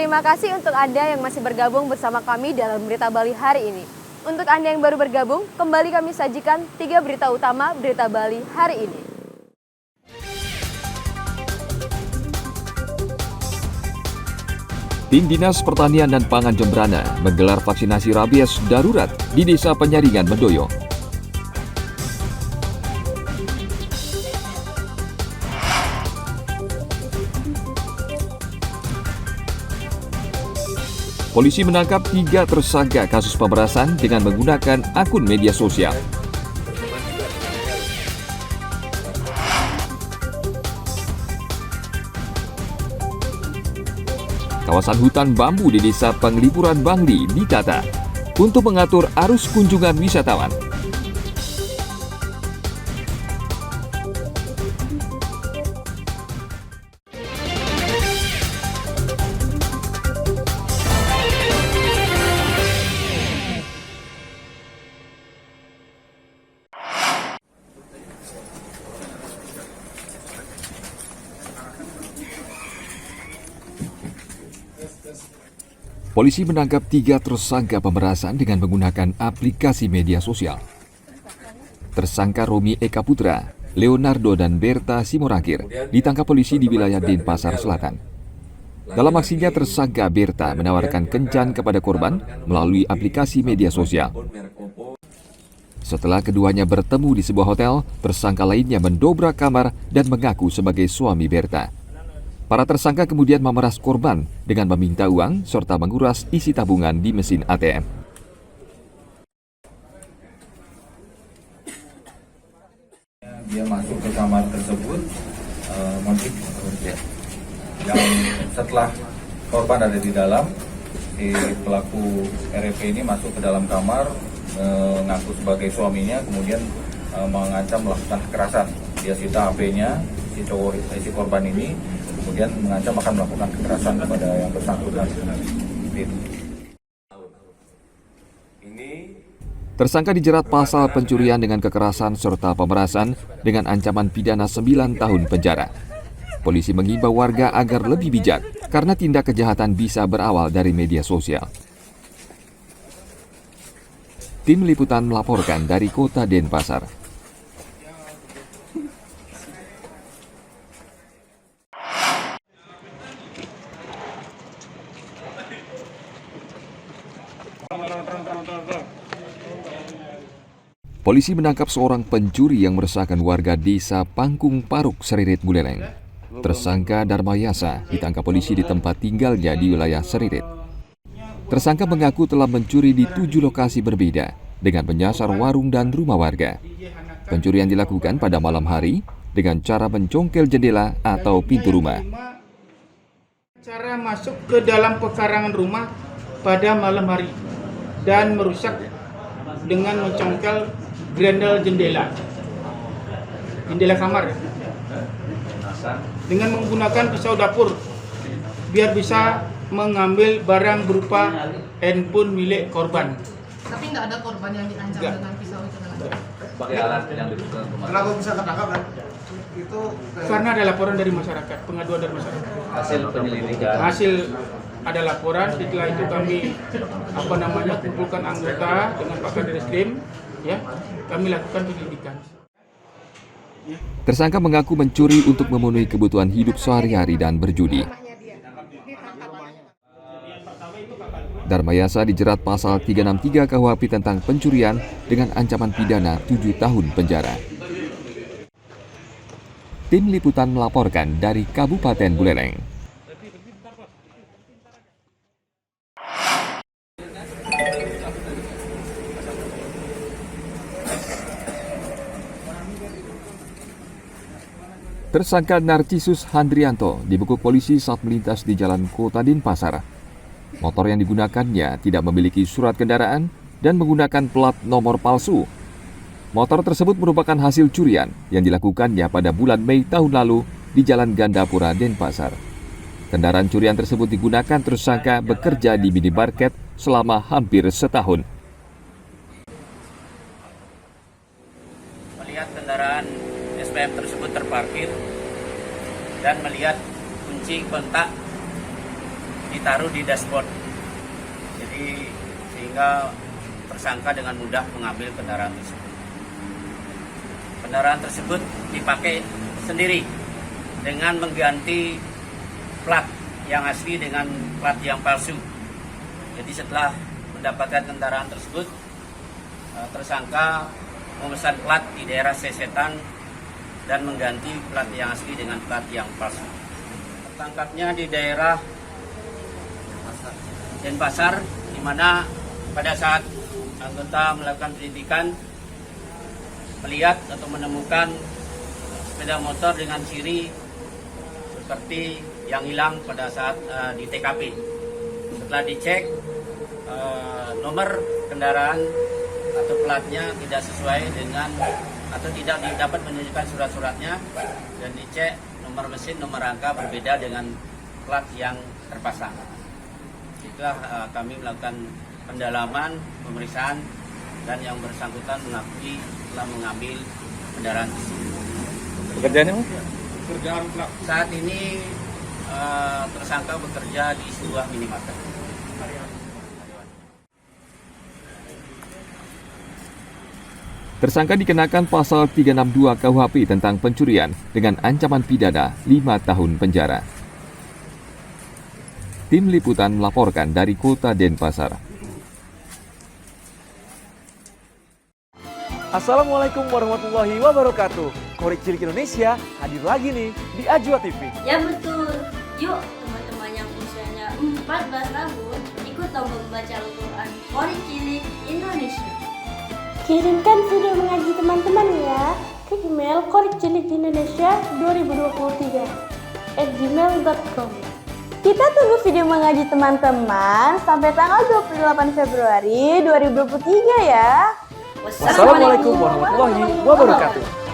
Terima kasih untuk Anda yang masih bergabung bersama kami dalam Berita Bali hari ini. Untuk Anda yang baru bergabung, kembali kami sajikan 3 berita utama Berita Bali hari ini. Tim Dinas Pertanian dan Pangan Jembrana menggelar vaksinasi rabies darurat di Desa Penyaringan, Medoyo. Polisi menangkap 3 tersangka kasus pemerasan dengan menggunakan akun media sosial. Kawasan hutan bambu di Desa Penglipuran Bangli ditata untuk mengatur arus kunjungan wisatawan. Polisi menangkap 3 tersangka pemerasan dengan menggunakan aplikasi media sosial. Tersangka Romi Eka Putra, Leonardo dan Berta Simorangkir ditangkap polisi di wilayah Denpasar Selatan. Dalam aksinya, tersangka Berta menawarkan kencan kepada korban melalui aplikasi media sosial. Setelah keduanya bertemu di sebuah hotel, tersangka lainnya mendobrak kamar dan mengaku sebagai suami Berta. Para tersangka kemudian memeras korban dengan meminta uang serta menguras isi tabungan di mesin ATM. Dia masuk ke kamar tersebut, motif yang setelah korban ada di dalam, si pelaku RP ini masuk ke dalam kamar, mengaku sebagai suaminya, kemudian mengancam melakukan kekerasan. Dia sita HP-nya, si korban ini, kemudian mengancam akan melakukan kekerasan kepada yang bersangkutan. Tersangka dijerat pasal pencurian dengan kekerasan serta pemerasan dengan ancaman pidana 9 tahun penjara. Polisi mengimbau warga agar lebih bijak karena tindak kejahatan bisa berawal dari media sosial. Tim Liputan melaporkan dari Kota Denpasar. Polisi menangkap seorang pencuri yang meresahkan warga Desa Pangkung Paruk, Seririt, Buleleng. Tersangka Darmayasa ditangkap polisi di tempat tinggalnya di wilayah Seririt. Tersangka mengaku telah mencuri di 7 lokasi berbeda dengan menyasar warung dan rumah warga. Pencurian dilakukan pada malam hari dengan cara mencongkel jendela atau pintu rumah. Cara masuk ke dalam pekarangan rumah pada malam hari dan merusak dengan mencongkel grendel jendela kamar dengan menggunakan pisau dapur biar bisa mengambil barang berupa handphone milik korban. Tapi nggak ada korban yang diancam dengan pisau itu kan? Sebagai alat yang dibutuhkan kemarin. Kenapa bisa ketangkap kan? Itu karena ada laporan dari masyarakat, pengaduan dari masyarakat. Hasil penyelidikan. Hasil ada laporan, setelah itu kami kumpulkan anggota dengan Pak Kadreslim, ya, kami lakukan penyelidikan. Tersangka mengaku mencuri untuk memenuhi kebutuhan hidup sehari-hari dan berjudi. Darmayasa dijerat pasal 363 KUHP tentang pencurian dengan ancaman pidana 7 tahun penjara. Tim Liputan melaporkan dari Kabupaten Buleleng. Tersangka Narcisus Handrianto dibekuk polisi saat melintas di jalan Kota Denpasar. Motor yang digunakannya tidak memiliki surat kendaraan dan menggunakan plat nomor palsu. Motor tersebut merupakan hasil curian yang dilakukannya pada bulan Mei tahun lalu di Jalan Gandapura, Denpasar. Kendaraan curian tersebut digunakan tersangka bekerja di minimarket selama hampir setahun. Melihat kendaraan SPM tersebut terparkir dan melihat kunci kontak ditaruh di dashboard. Jadi sehingga tersangka dengan mudah mengambil kendaraan tersebut. Kendaraan tersebut dipakai sendiri dengan mengganti plat yang asli dengan plat yang palsu. Jadi setelah mendapatkan kendaraan tersebut, tersangka memesan plat di daerah Sesetan dan mengganti plat yang asli dengan plat yang palsu. Tertangkapnya di daerah Denpasar, di mana pada saat anggota melakukan penyelidikan melihat atau menemukan sepeda motor dengan ciri seperti yang hilang pada saat di TKP. Setelah dicek, nomor kendaraan atau platnya tidak sesuai dengan atau tidak dapat menunjukkan surat-suratnya, dan dicek nomor mesin, nomor rangka berbeda dengan plat yang terpasang. Setelah kami melakukan pendalaman, pemeriksaan, dan yang bersangkutan mengakui telah mengambil kendaraan tersebut. Pekerjaannya? Kerjaan pelaku. Saat ini tersangka bekerja di sebuah minimarket. Tersangka dikenakan pasal 362 KUHP tentang pencurian dengan ancaman pidana 5 tahun penjara. Tim Liputan melaporkan dari Kota Denpasar. Assalamualaikum warahmatullahi wabarakatuh. Korek Cilik Indonesia hadir lagi nih di Ajwa TV. Ya betul. Yuk teman-teman yang usianya 14 tahun ikut lomba membaca Al-Quran Korek Cilik Indonesia. Kirimkan video mengaji teman-teman ya ke email korekcilik2023@gmail.com. Kita tunggu video mengaji teman-teman sampai tanggal 28 Februari 2023 ya. Wassalamualaikum warahmatullahi wabarakatuh.